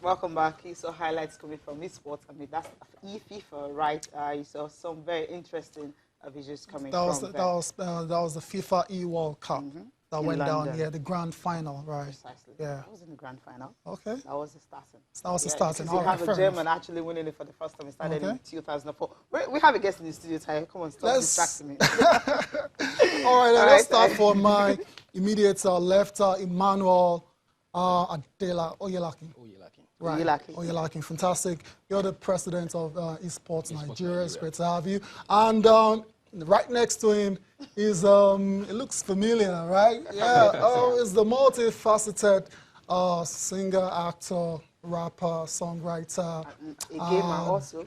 Welcome back. You saw highlights coming from Esports. I mean, that's FIFA, right? You saw some very interesting visuals coming That was from that was the FIFA E-World Cup that In went London. down here, the grand final, right? Precisely. Yeah. I was in the grand final. Okay. That was the starting. That was the starting. You have a German actually winning it for the first time. It started in 2004. We have a guest in the studio, Ty. Come on, stop distracting me. All right, let's start for my immediate left, Emmanuel Adela Oyelaki. Right. Oyelaki, fantastic. You're the president of Esports Nigeria. It's great to have you. And right next to him is, it looks familiar, right? Yeah, it's the multifaceted singer, actor, rapper, songwriter. A gamer also.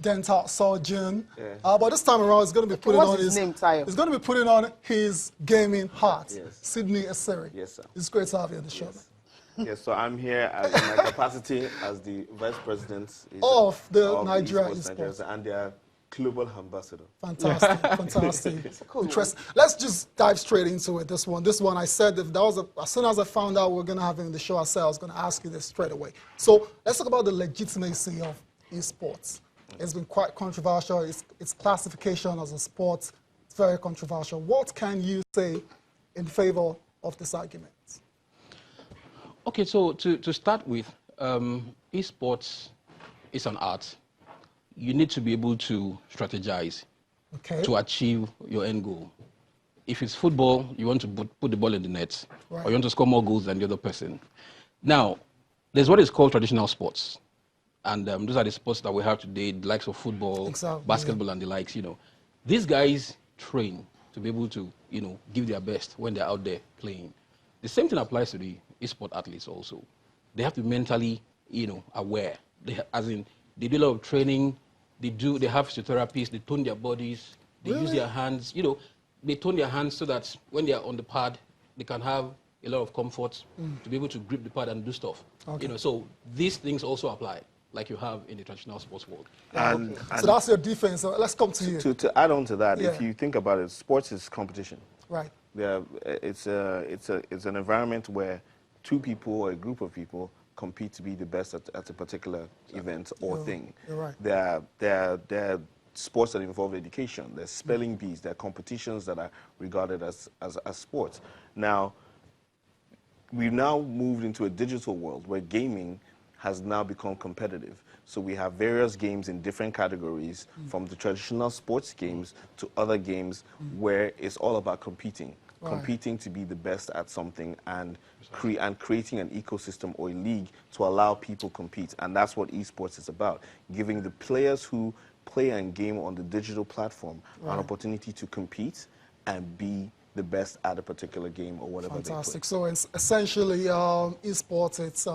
Dental surgeon. Yeah. But this time around, he's going to be putting on his name, Tayo? He's going to be putting on his gaming hat. Yes. Sydney Eseri. Yes, sir. It's great to have you on the show. Yes. Yes, so I'm here in my capacity as the vice president of Nigeria Esports and their global ambassador. Fantastic, fantastic. Cool. Interesting. Let's just dive straight into it. This one, I said if that was as soon as I found out we were going to have him in the show, I said I was going to ask you this straight away. So let's talk about the legitimacy of esports. It's been quite controversial. Its classification as a sport, it's very controversial. What can you say in favor of this argument? Okay, so to start with, esports is an art. You need to be able to strategize to achieve your end goal. If it's football, you want to put the ball in the net, or you want to score more goals than the other person. Now, there's what is called traditional sports. And those are the sports that we have today, the likes of football, basketball, and the likes, These guys train to be able to, give their best when they're out there playing. The same thing applies to the esport athletes also. They have to be mentally, aware. They do a lot of training. They have physiotherapists. They tone their bodies. They use their hands. They tone their hands so that when they are on the pad, they can have a lot of comfort to be able to grip the pad and do stuff. Okay. So these things also apply, like you have in the traditional sports world. And so that's your defense. So let's come to you. To add on to that, if you think about it, sports is competition. Right. Yeah, it's an environment where two people or a group of people compete to be the best at a particular event or thing. You're right. There are sports that involve education. There's spelling bees. There are competitions that are regarded as sports. Now, we've now moved into a digital world where gaming has now become competitive. So we have various games in different categories, from the traditional sports games to other games where it's all about competing. Competing to be the best at something and creating an ecosystem or a league to allow people compete. And that's what esports is about, giving the players who play and game on the digital platform an opportunity to compete and be the best at a particular game or whatever they play. So it's essentially esports, it's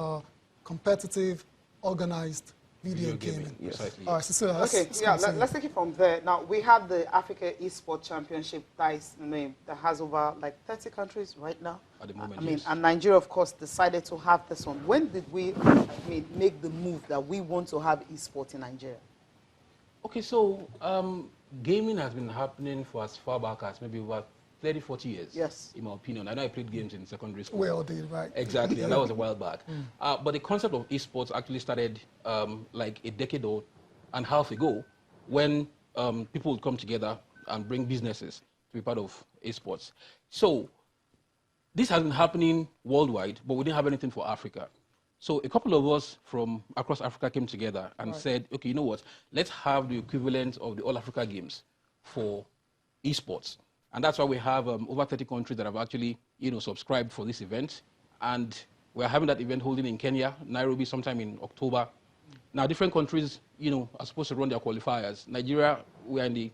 competitive, organized video gaming. Yes. All right, Cecilia, let's take it from there. Now, we have the Africa Esports Championship that has over like 30 countries right now. At the moment, and Nigeria, of course, decided to have this one. When did we make the move that we want to have esports in Nigeria? Okay, so gaming has been happening for as far back as maybe about 30, 40 years, yes, in my opinion. I know I played games in secondary school. We all did, right? Exactly, and that was a while back. But the concept of esports actually started like a decade and a half ago when people would come together and bring businesses to be part of esports. So this has been happening worldwide, but we didn't have anything for Africa. So a couple of us from across Africa came together and said, okay, you know what, let's have the equivalent of the All Africa Games for esports. And that's why we have over 30 countries that have actually, subscribed for this event. And we're having that event holding in Kenya, Nairobi, sometime in October. Now, different countries, are supposed to run their qualifiers. Nigeria, we are in the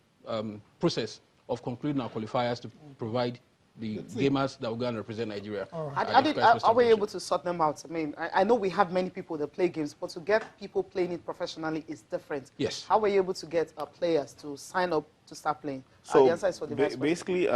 process of concluding our qualifiers to provide the gamers that will go and represent Nigeria. Are we able to sort them out? I mean, I know we have many people that play games, but to get people playing it professionally is different. Yes. How were you able to get players to sign up to start playing? So the answer is for the basically,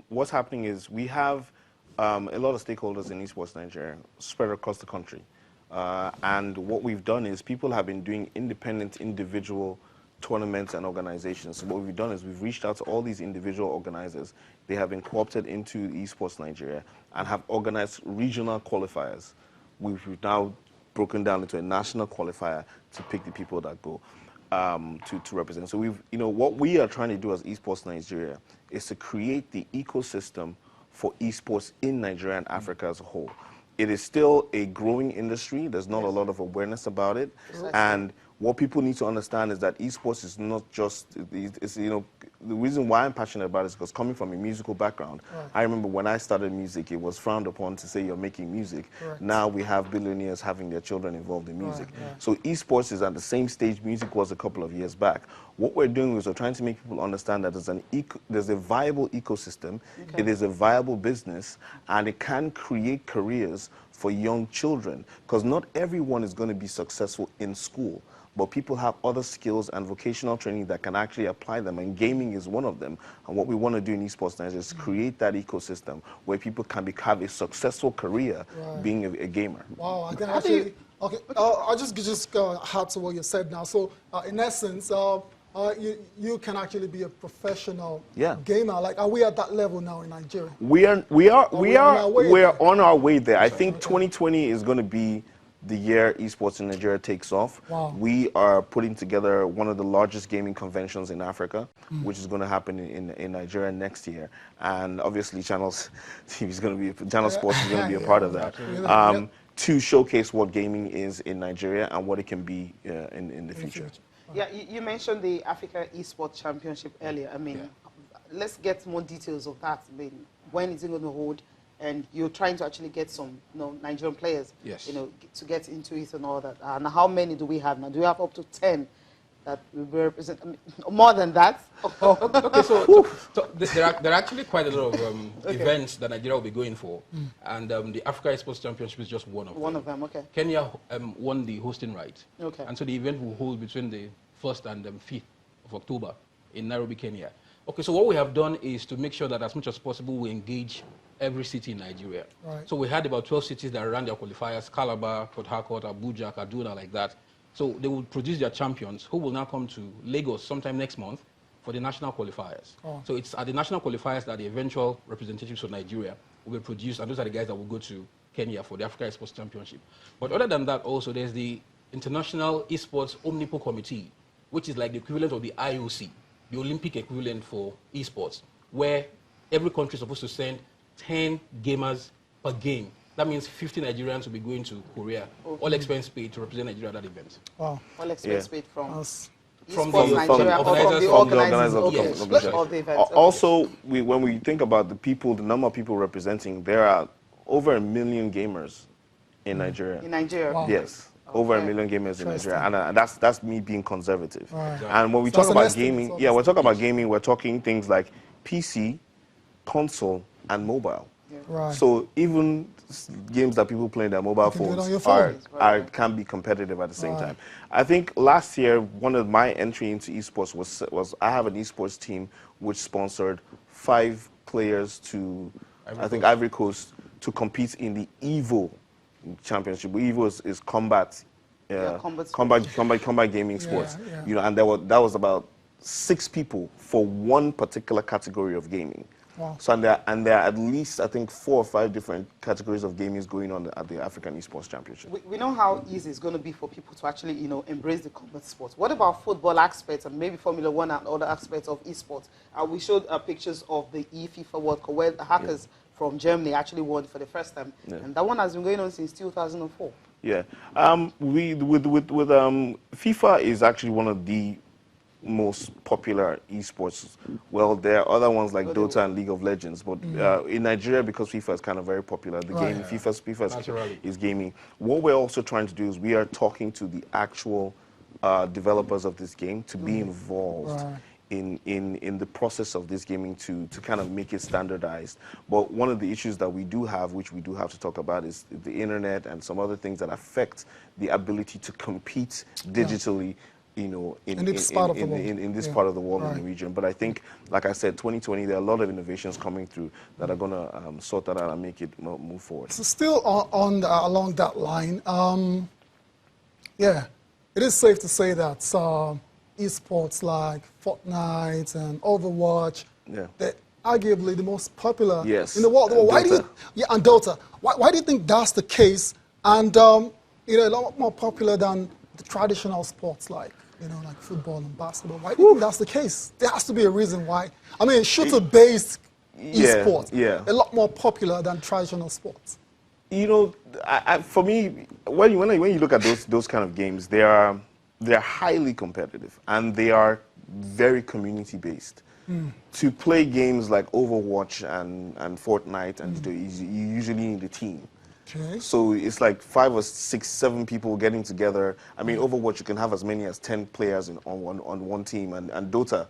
what's happening is we have a lot of stakeholders in Esports Nigeria spread across the country. And what we've done is people have been doing independent, individual tournaments and organizations. So what we've done is we've reached out to all these individual organizers. They have been co-opted into Esports Nigeria and have organized regional qualifiers. We've now broken down into a national qualifier to pick the people that go to represent. So what we are trying to do as Esports Nigeria is to create the ecosystem for esports in Nigeria and Africa as a whole. It is still a growing industry. There's not a lot of awareness about it. And what people need to understand is that esports is not just, the reason why I'm passionate about it is because coming from a musical background, I remember when I started music, it was frowned upon to say you're making music. Now we have billionaires having their children involved in music. So esports is at the same stage music was a couple of years back. What we're doing is we're trying to make people understand that there's a viable ecosystem, it is a viable business, and it can create careers for young children, because not everyone is going to be successful in school, but people have other skills and vocational training that can actually apply them, and gaming is one of them. And what we want to do in Esports Nigeria is create that ecosystem where people can have a successful career being a gamer. Wow, I can actually, okay, I'll just add to what you said now. So in essence, you can actually be a professional gamer. Like, are we at that level now in Nigeria? We're on our way there. I think 2020 is going to be the year esports in Nigeria takes off. We are putting together one of the largest gaming conventions in Africa, which is going to happen in Nigeria next year. And obviously, Channel Sports is going to be a part of that. To showcase what gaming is in Nigeria and what it can be in the future. Yeah, you mentioned the Africa Esports Championship earlier. I mean, let's get more details of that. I mean, when is it going to hold? And you're trying to actually get some, Nigerian players, to get into it and all that. And how many do we have now? Do we have up to 10 that we represent? I mean, more than that? Okay, so there are actually quite a lot of events that Nigeria will be going for, and the Africa Esports Championship is just one of them. One of them, okay. Kenya won the hosting right, okay. And so the event will hold between the 1st and 5th of October in Nairobi, Kenya. Okay, so what we have done is to make sure that as much as possible we engage every city in Nigeria. So we had about 12 cities that ran their qualifiers: Calabar, Port Harcourt, Abuja, Kaduna, like that. So they will produce their champions who will now come to Lagos sometime next month for the national qualifiers. So it's at the national qualifiers that the eventual representatives of Nigeria will be produced, and those are the guys that will go to Kenya for the Africa Esports Championship. But other than that, also there's the International Esports Omnipo Committee, which is like the equivalent of the IOC, the Olympic equivalent for esports, where every country is supposed to send 10 gamers per game. That means 50 Nigerians will be going to Korea, all expense paid, to represent Nigeria at that event. Wow. All expense paid from the organizers of the event. Also, when we think about the number of people representing, there are over 1 million gamers in Nigeria. In Nigeria? Wow. Yes. Over 1 million gamers in Nigeria, and that's me being conservative. And when we talk about gaming, we're talking about gaming. We're talking things like PC, console, and mobile. So even games that people play on their mobile phones can be competitive at the same time. I think last year, one of my entry into esports was I have an esports team which sponsored 5 players to Ivory Coast to compete in the EVO Championship. EVO is combat gaming sports. And that was about 6 people for one particular category of gaming. So there are at least, I think, 4 or 5 different categories of gaming going on at the African Esports Championship. We know how easy it's going to be for people to actually, embrace the combat sports. What about football aspects and maybe Formula 1 and other aspects of esports? We showed pictures of the FIFA World Cup where the hackers from Germany actually won for the first time, and that one has been going on since 2004. Yeah, FIFA is actually one of the most popular esports. Well, there are other ones like Dota and League of Legends, but in Nigeria, because FIFA is kind of very popular, the game FIFA is gaming. What we're also trying to do is we are talking to the actual developers of this game to be involved in the process of this gaming to kind of make it standardized. But one of the issues that we do have, which we do have to talk about, is the internet and some other things that affect the ability to compete digitally in this part of the world, in the region. But I think, like I said, 2020, there are a lot of innovations coming through that are going to sort that out and make it move forward. So still along that line, it is safe to say that esports like Fortnite and Overwatch, they're arguably the most popular in the world. Why do you, and Dota. Why do you think that's the case? And a lot more popular than the traditional sports like football and basketball. Why do you think that's the case? There has to be a reason why. I mean, shooter-based esports, a lot more popular than traditional sports. For me, when you look at those kind of games, they're highly competitive and they are very community-based. To play games like Overwatch and Fortnite, and you usually need a team. Okay. So it's like 5 or 6, 7 people getting together. I mean, Overwatch, you can have as many as 10 players on one team, and Dota,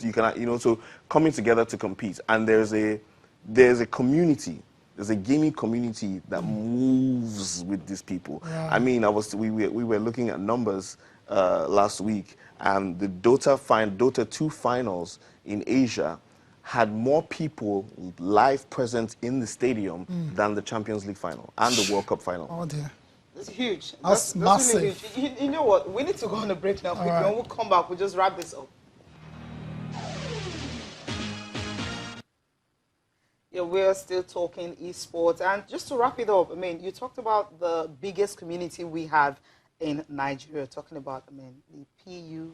you can, so coming together to compete. And there's a community. There's a gaming community that moves with these people. Yeah. I mean, we were looking at numbers last week, and the Dota 2 finals in Asia had more people live present in the stadium than the Champions League final and the World Cup final. Oh dear. That's huge. That's massive. Really huge. You know what? We need to go on a break now. Quickly. When we come back, we'll just wrap this up. Yeah, we're still talking esports. And just to wrap it up, I mean, you talked about the biggest community we have in Nigeria, talking about, I mean, the PUBG.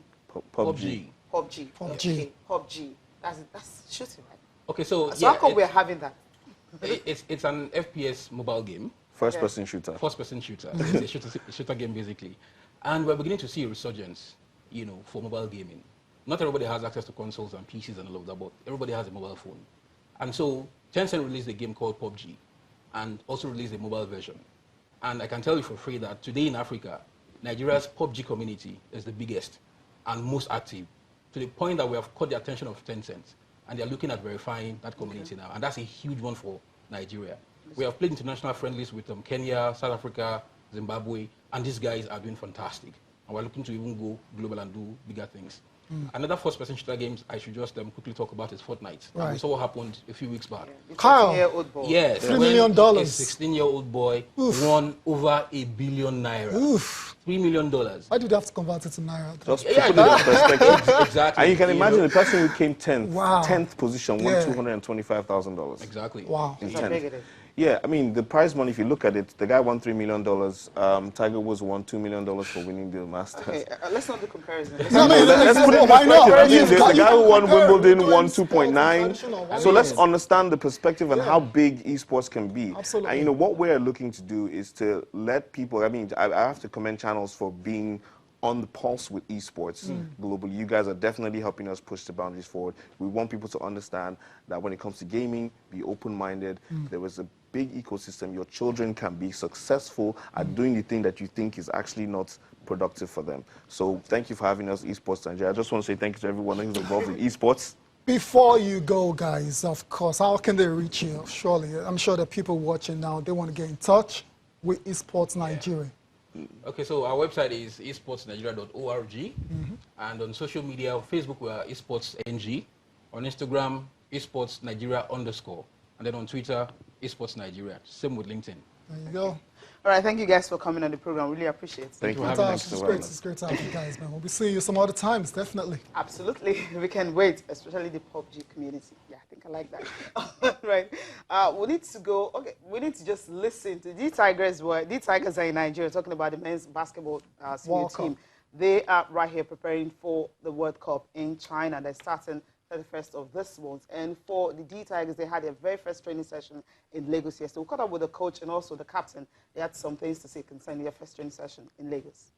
PUBG. Okay, PUBG. That's shooting, right? Okay, so how come we're having that? It's an FPS mobile game. First-person shooter. First-person shooter. It's a shooter game, basically. And we're beginning to see a resurgence, for mobile gaming. Not everybody has access to consoles and PCs and all of that, but everybody has a mobile phone. And so Tencent released a game called PUBG and also released a mobile version. And I can tell you for free that today in Africa, Nigeria's PUBG community is the biggest and most active, to the point that we have caught the attention of Tencent, and they're looking at verifying that community now. And that's a huge one for Nigeria. We have played international friendlies with Kenya, South Africa, Zimbabwe, and these guys are doing fantastic. And we're looking to even go global and do bigger things. Another first-person shooter games I should just quickly talk about is Fortnite. Right. We saw what happened a few weeks back. Kyle. Yes. $3 million. A 16-year-old boy won over $1 billion naira. Oof. $3 million. Why did you have to convert it to naira? Just put it in perspective. Exactly. And you can imagine the person who came 10th, Wow. 10th position, won $225,000. Exactly. Wow. In That's how 10th. big it is. Yeah, I mean, the prize money, if you look at it, the guy won $3 million. Tiger Woods won $2 million for winning the Masters. Okay, let's not do comparison. No, Let's put it in why not? perspective. The guy who won Wimbledon won Traditional 2.9. one. So let's understand the perspective and how big esports can be. Absolutely. And what we're looking to do is to let people, I mean, I have to commend channels for being on the pulse with esports globally. You guys are definitely helping us push the boundaries forward. We want people to understand that when it comes to gaming, be open-minded. There is a big ecosystem. Your children can be successful at doing the thing that you think is actually not productive for them. So thank you for having us, Esports Nigeria. I just want to say thank you to everyone who's involved in esports. Before you go, guys, of course, how can they reach you? Surely, I'm sure that people watching now, they want to get in touch with Esports Nigeria. Okay, so our website is esportsnigeria.org, and on social media, Facebook we are esportsng, on Instagram esports Nigeria _, and then on Twitter esports Nigeria. Same with LinkedIn. There you go. All right, thank you guys for coming on the program. Really appreciate it. Thank you for having having us. us. It's great to have you guys, man. We'll be seeing you some other times, definitely. Absolutely. We can wait, especially the PUBG community. Yeah, I think I like that. Right. We need to go. Okay, we need to just listen to the Tigers. The Tigers are in Nigeria, talking about the men's basketball senior team. They are right here preparing for the World Cup in China. They're starting 31st of this month. And for the D Tigers, they had their very first training session in Lagos yesterday. We caught up with the coach and also the captain. They had some things to say concerning their first training session in Lagos.